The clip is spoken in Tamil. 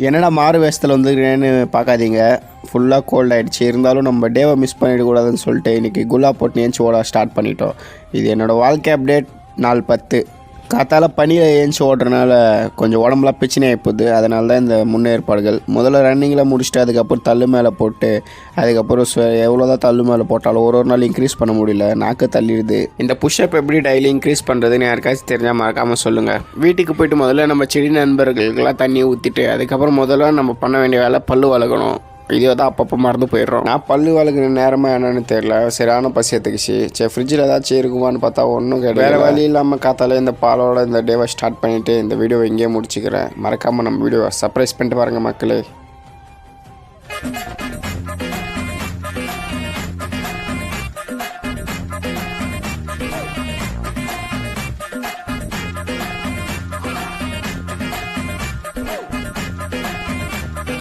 என்னடா மாறு வேஷத்தில் வந்துருக்கேன்னு பார்க்காதீங்க. ஃபுல்லாக கோல்ட் ஆகிடுச்சு. இருந்தாலும் நம்ம டேவை மிஸ் பண்ணிடக்கூடாதுன்னு சொல்லிட்டு இன்றைக்கி குல்லா போட்டு ஏஞ்சி ஓட ஸ்டார்ட் பண்ணிட்டோம். இது என்னோடய வாழ்க்கை அப்டேட். நாள் 10 காத்தால் பனியில் ஏஞ்சி ஓடுறதுனால கொஞ்சம் உடம்புலாம் பிரச்சனை ஆகிப்போகுது. அதனால தான் இந்த முன்னேற்பாடுகள். முதல்ல ரன்னிங்கில் முடிச்சுட்டு அதுக்கப்புறம் தள்ளு மேலே போட்டு அதுக்கப்புறம் எவ்வளோ தான் தள்ளு மேலே போட்டாலும் ஒரு நாள் இன்க்ரீஸ் பண்ண முடியல. நாக்கு தள்ளிடுது. இந்த புஷ்அப் எப்படி டெய்லி இன்க்ரீஸ் பண்ணுறதுன்னு யாருக்காச்சும் தெரிஞ்சால் மறக்காமல் சொல்லுங்கள். வீட்டுக்கு போய்ட்டு முதல்ல நம்ம செடி நண்பர்களுக்கெல்லாம் தண்ணி ஊற்றிட்டு அதுக்கப்புறம் முதல்ல நம்ம பண்ண வேண்டிய வேலை பல்லு வளர்க்கணும். இதே தான் அப்பப்போ மறந்து போயிடுறோம். நான் பல்லு வளர்க்குற நேரமாக என்னன்னு தெரியல. சரியான பசி எடுத்துக்கிச்சு. சரி ஃப்ரிட்ஜில் ஏதாச்சும் இருக்குமான்னு பார்த்தா ஒன்றும் கிடையாது. வேறு வழி இல்லாமல் காத்தால இந்த பாலோட இந்த டேவை ஸ்டார்ட் பண்ணிவிட்டு இந்த வீடியோவை இங்கேயே முடிச்சுக்கிறேன். மறக்காமல் நம்ம வீடியோவை சர்ப்ரைஸ் பண்ணிட்டு பாருங்கள் மக்களே.